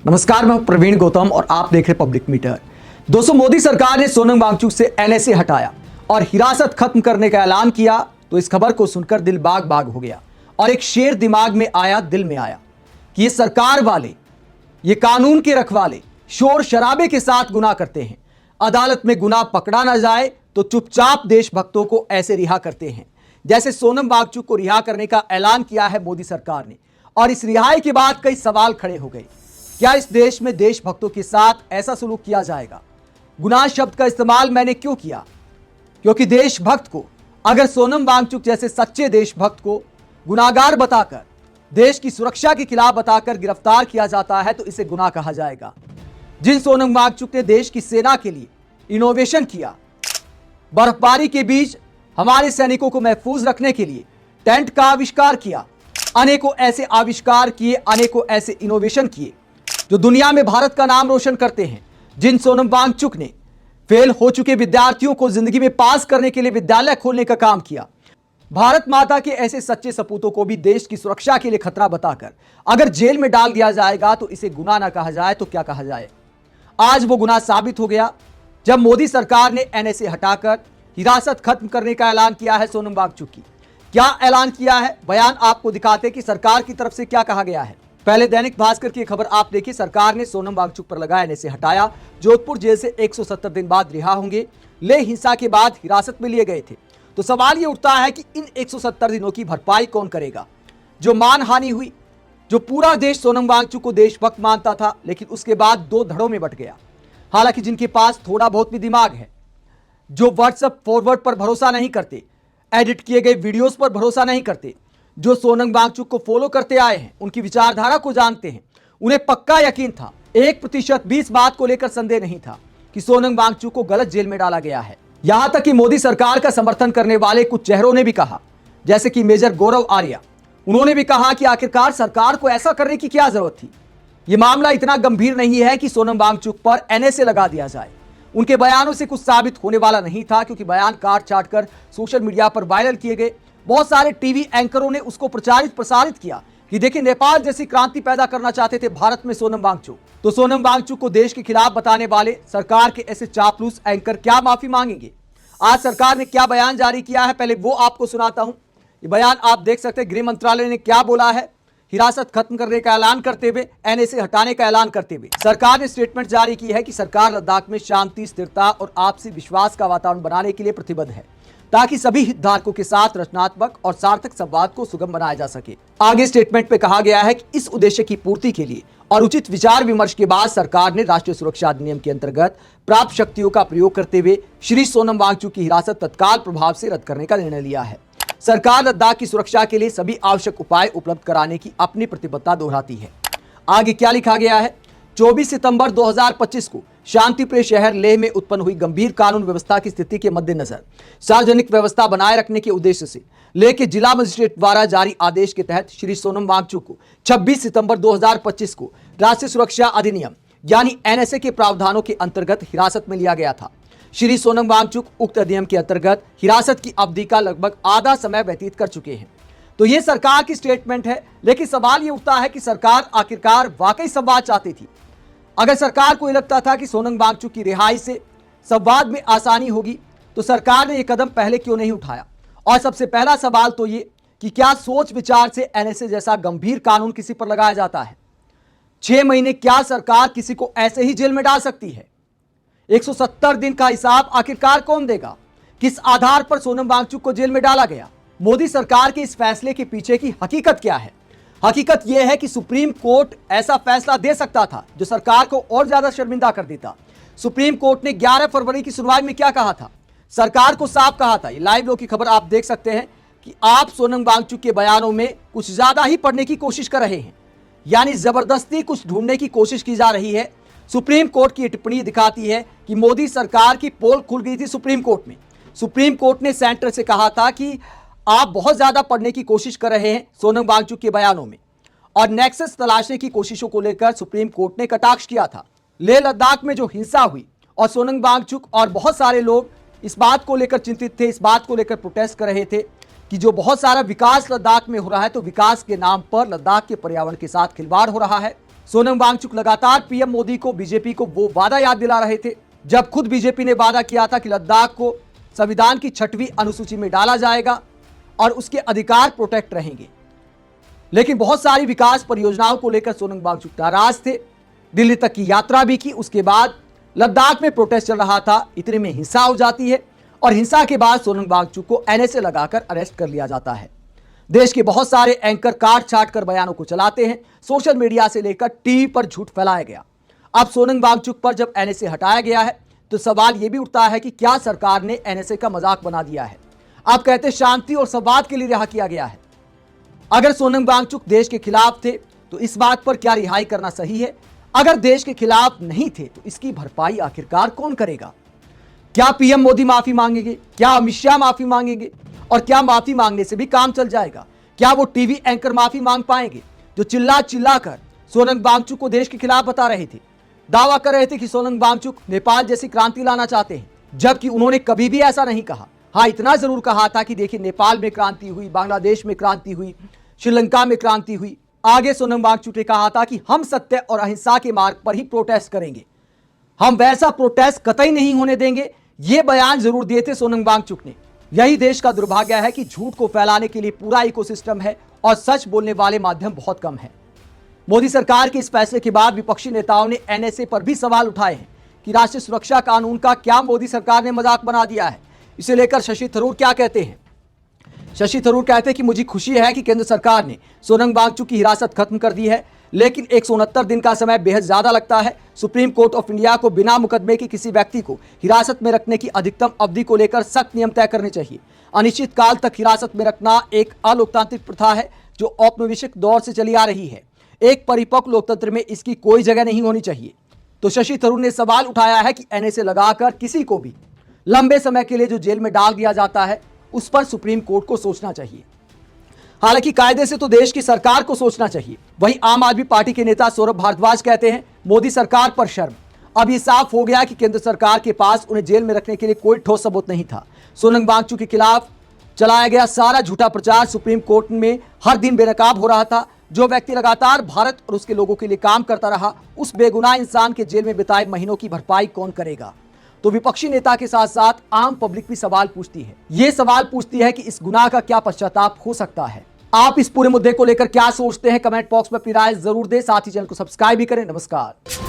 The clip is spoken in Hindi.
नमस्कार, मैं प्रवीण गौतम और आप देख रहे पब्लिक मीटर। दोस्तों, मोदी सरकार ने सोनम वांगचुक से एनएसए हटाया और हिरासत खत्म करने का ऐलान किया तो इस खबर को सुनकर दिल बाग बाग हो गया और एक शेर दिमाग में आया, दिल में आया कि ये सरकार वाले, ये कानून के रखवाले शोर शराबे के साथ गुनाह करते हैं। अदालत में गुनाह पकड़ा ना जाए तो चुपचाप देशभक्तों को ऐसे रिहा करते हैं जैसे सोनम वांगचुक को रिहा करने का ऐलान किया है मोदी सरकार ने। और इस रिहाई के बाद कई सवाल खड़े हो गए। क्या इस देश में देशभक्तों के साथ ऐसा सलूक किया जाएगा? गुनाह शब्द का इस्तेमाल मैंने क्यों किया? क्योंकि देशभक्त को, अगर सोनम वांगचुक जैसे सच्चे देशभक्त को गुनाहगार बताकर, देश की सुरक्षा के खिलाफ बताकर गिरफ्तार किया जाता है तो इसे गुनाह कहा जाएगा। जिन सोनम वांगचुक ने देश की सेना के लिए इनोवेशन किया, बर्फबारी के बीच हमारे सैनिकों को महफूज रखने के लिए टेंट का आविष्कार किया, अनेकों ऐसे आविष्कार किए, अनेकों ऐसे इनोवेशन किए जो दुनिया में भारत का नाम रोशन करते हैं। जिन सोनम वांगचुक ने फेल हो चुके विद्यार्थियों को जिंदगी में पास करने के लिए विद्यालय खोलने का काम किया, भारत माता के ऐसे सच्चे सपूतों को भी देश की सुरक्षा के लिए खतरा बताकर अगर जेल में डाल दिया जाएगा तो इसे गुनाह ना कहा जाए तो क्या कहा जाए? आज वो गुनाह साबित हो गया जब मोदी सरकार ने एनएसए हटाकर हिरासत खत्म करने का ऐलान किया है सोनम वांगचुक की। क्या ऐलान किया है, बयान आपको दिखाते कि सरकार की तरफ से क्या कहा गया है। पहले दैनिक भास्कर की खबर आप देखिए। सरकार ने सोनम वांगचुक पर लगा एनएसए हटाया। जोधपुर जेल से 170 दिन बाद रिहा होंगे। ले हिंसा के बाद हिरासत में लिए गए थे। तो सवाल ये उठता है कि इन 170 दिनों की भरपाई कौन करेगा? जो मानहानि हुई, जो पूरा देश सोनम वांगचुक को देशभक्त मानता था, लेकिन उसके बाद दो धड़ों में बंट गया। हालांकि जिनके पास थोड़ा बहुत भी दिमाग है, जो व्हाट्सएप फॉरवर्ड पर भरोसा नहीं करते, एडिट किए गए वीडियोस पर भरोसा नहीं करते, जो सोनम वांगचुक को फॉलो करते आए हैं, उनकी विचारधारा को जानते हैं, उन्हें पक्का यकीन था, 1% भी इस बात को लेकर संदेह नहीं था कि सोनम वांगचुक को गलत जेल में डाला गया है। यहां तक कि मोदी सरकार का समर्थन करने वाले कुछ चेहरों ने भी कहा, जैसे कि मेजर गौरव आर्या, उन्होंने भी कहा कि आखिरकार सरकार को ऐसा करने की क्या जरूरत थी। यह मामला इतना गंभीर नहीं है कि सोनम वांगचुक पर एनएसए लगा दिया जाए। उनके बयानों से कुछ साबित होने वाला नहीं था, क्योंकि बयान काट छाट कर सोशल मीडिया पर वायरल किए गए। बहुत सारे टीवी एंकरों ने उसको प्रसारित किया कि देखिए, नेपाल जैसी क्रांति पैदा करना चाहते थे भारत में सोनम वांगचुक। तो सोनम वांगचुक को देश के खिलाफ बताने वाले सरकार के ऐसे चापलूस एंकर क्या माफी मांगेंगे? आज सरकार ने क्या बयान जारी किया है, पहले वो आपको सुनाता हूं। ये बयान आप देख सकते हैं। गृह मंत्रालय ने क्या बोला है। हिरासत खत्म करने का ऐलान करते हुए, एनएसए हटाने का ऐलान करते हुए सरकार ने स्टेटमेंट जारी की है कि सरकार लद्दाख में शांति, स्थिरता और आपसी विश्वास का वातावरण बनाने के लिए प्रतिबद्ध है, ताकि सभी हितधारकों के साथ रचनात्मक और सार्थक संवाद को सुगम बनाया जा सके। आगे स्टेटमेंट में कहा गया है कि इस उद्देश्य की पूर्ति के लिए और उचित विचार विमर्श के बाद सरकार ने राष्ट्रीय सुरक्षा अधिनियम के अंतर्गत प्राप्त शक्तियों का प्रयोग करते हुए श्री सोनम वांगचुक की हिरासत तत्काल प्रभाव से रद्द करने का निर्णय लिया है। सरकार लद्दाख की सुरक्षा के लिए सभी आवश्यक उपाय उपलब्ध कराने की अपनी प्रतिबद्धता दोहराती है। आगे क्या लिखा गया है? 24 सितंबर 2025 को शांतिप्रिय शहर लेह में उत्पन्न हुई गंभीर कानून व्यवस्था की स्थिति के मद्देनजर सार्वजनिक व्यवस्था बनाए रखने के उद्देश्य से लेह के जिला मजिस्ट्रेट द्वारा जारी आदेश के तहत श्री सोनम वांगचुक को 26 सितंबर 2025 को राष्ट्रीय सुरक्षा अधिनियम यानी एनएसए के प्रावधानों के अंतर्गत हिरासत में लिया गया था। श्री सोनम वांगचुक उक्त अधिनियम के अंतर्गत हिरासत की अवधि का लगभग आधा समय व्यतीत कर चुके हैं। तो ये सरकार की स्टेटमेंट है। लेकिन सवाल ये उठता है कि सरकार आखिरकार वाकई संवाद चाहती थी? अगर सरकार को यह लगता था कि सोनम वांगचुक की रिहाई से संवाद में आसानी होगी तो सरकार ने यह कदम पहले क्यों नहीं उठाया? और सबसे पहला सवाल तो ये कि क्या सोच विचार से एनएसए जैसा गंभीर कानून किसी पर लगाया जाता है? 6 महीने क्या सरकार किसी को ऐसे ही जेल में डाल सकती है? 170 दिन का हिसाब आखिरकार कौन देगा? किस आधार पर सोनम वांगचुक को जेल में डाला गया? मोदी सरकार के इस फैसले के पीछे की हकीकत क्या है? हकीकत यह है कि सुप्रीम कोर्ट ऐसा फैसला दे सकता था जो सरकार को और ज्यादा शर्मिंदा कर देता। सुप्रीम कोर्ट ने 11 फरवरी की सुनवाई में क्या कहा था? सरकार को साफ कहा था, ये लाइव लो की खबर आप देख सकते हैं, कि आप सोनम वांगचुक के बयानों में कुछ ज्यादा ही पढ़ने की कोशिश कर रहे हैं, यानी जबरदस्ती कुछ ढूंढने की कोशिश की जा रही है। सुप्रीम कोर्ट की टिप्पणी दिखाती है कि मोदी सरकार की पोल खुल गई थी सुप्रीम कोर्ट में। सुप्रीम कोर्ट ने सेंटर से कहा था कि आप बहुत ज्यादा पढ़ने की कोशिश कर रहे हैं सोनम वांगचुक के बयानों में, और नेक्सस तलाशने की कोशिशों को लेकर सुप्रीम कोर्ट ने कटाक्ष किया था। लेह लद्दाख में जो हिंसा हुई और सोनम वांगचुक और बहुत सारे लोग इस बात को लेकर चिंतित थे, इस बात को लेकर प्रोटेस्ट कर रहे थे कि जो बहुत सारा विकास लद्दाख में हो रहा है, तो विकास के नाम पर लद्दाख के पर्यावरण के साथ खिलवाड़ हो रहा है। सोनम वांगचुक लगातार पीएम मोदी को, बीजेपी को वो वादा याद दिला रहे थे जब खुद बीजेपी ने वादा किया था कि लद्दाख को संविधान की 6वीं अनुसूची में डाला जाएगा और उसके अधिकार प्रोटेक्ट रहेंगे। लेकिन बहुत सारी विकास परियोजनाओं को लेकर सोनम वांगचुक नाराज थे। दिल्ली तक की यात्रा भी की, उसके बाद लद्दाख में प्रोटेस्ट चल रहा था, इतने में हिंसा हो जाती है और हिंसा के बाद सोनम वांगचुक को एनएसए लगाकर अरेस्ट कर लिया जाता है। देश के बहुत सारे एंकर काट छाट कर बयानों को चलाते हैं, सोशल मीडिया से लेकर टीवी पर झूठ फैलाया गया। अब सोनम वांगचुक पर जब एनएसए हटाया गया है तो सवाल यह भी उठता है कि क्या सरकार ने एनएसए का मजाक बना दिया है। आप कहते शांति और संवाद के लिए रिहा किया गया है। अगर सोनम वांगचुक देश के खिलाफ थे तो इस बात पर क्या रिहाई करना सही है? अगर देश के खिलाफ नहीं थे तो इसकी भरपाई आखिरकार कौन करेगा? क्या पीएम मोदी माफी मांगेंगे? क्या अमित शाह माफी मांगेंगे? और क्या माफी मांगने से भी काम चल जाएगा? क्या वो टीवी एंकर माफी मांग पाएंगे जो चिल्ला चिल्ला कर सोनम वांगचुक को देश के खिलाफ बता रहे थे, दावा कर रहे थे कि सोनम वांगचुक नेपाल जैसी क्रांति लाना चाहते हैं, जबकि उन्होंने कभी भी ऐसा नहीं कहा। हाँ, इतना जरूर कहा था कि देखिए नेपाल में क्रांति हुई, बांग्लादेश में क्रांति हुई, श्रीलंका में क्रांति हुई। आगे सोनम वांगचुक ने कहा था कि हम सत्य और अहिंसा के मार्ग पर ही प्रोटेस्ट करेंगे, हम वैसा प्रोटेस्ट कतई नहीं होने देंगे। ये बयान जरूर दिए थे सोनम वांगचुक ने। यही देश का दुर्भाग्य है कि झूठ को फैलाने के लिए पूरा इकोसिस्टम है और सच बोलने वाले माध्यम बहुत कम है। मोदी सरकार के इस फैसले के बाद विपक्षी नेताओं ने एनएसए पर भी सवाल उठाए हैं कि राष्ट्रीय सुरक्षा कानून का क्या मोदी सरकार ने मजाक बना दिया है। इसे लेकर शशि थरूर क्या कहते हैं? शशि थरूर कहते हैं कि मुझे खुशी है कि केंद्र सरकार ने सोनम वांगचुक की हिरासत खत्म कर दी है, लेकिन 169 दिन का समय बेहद ज्यादा लगता है। सुप्रीम कोर्ट ऑफ इंडिया को बिना मुकदमे के किसी व्यक्ति को हिरासत में रखने की अधिकतम अवधि को लेकर सख्त नियम तय करने चाहिए। अनिश्चित काल तक हिरासत में रखना एक अलोकतांत्रिक प्रथा है जो औपनिवेशिक दौर से चली आ रही है। एक परिपक्व लोकतंत्र में इसकी कोई जगह नहीं होनी चाहिए। तो शशि थरूर ने सवाल उठाया है कि एनएसए लगाकर किसी को भी लंबे समय के लिए जो जेल में डाल दिया जाता है उस पर सुप्रीम कोर्ट को सोचना चाहिए। हालांकि कायदे से तो देश की सरकार को सोचना चाहिए। वहीं आम आदमी पार्टी के नेता सौरभ भारद्वाज कहते हैं मोदी सरकार पर शर्म। अब ये साफ हो गया कि केंद्र सरकार के पास उन्हें जेल में रखने के लिए कोई ठोस सबूत नहीं था। सोनम वांगचुक के खिलाफ चलाया गया सारा झूठा प्रचार सुप्रीम कोर्ट में हर दिन बेनकाब हो रहा था। जो व्यक्ति लगातार भारत और उसके लोगों के लिए काम करता रहा, उस बेगुनाह इंसान के जेल में बिताए महीनों की भरपाई कौन करेगा? तो विपक्षी नेता के साथ साथ आम पब्लिक भी सवाल पूछती है। ये सवाल पूछती है कि इस गुनाह का क्या पश्चाताप हो सकता है? आप इस पूरे मुद्दे को लेकर क्या सोचते हैं? कमेंट बॉक्स में अपनी राय जरूर दें। साथ ही चैनल को सब्सक्राइब भी करें। नमस्कार।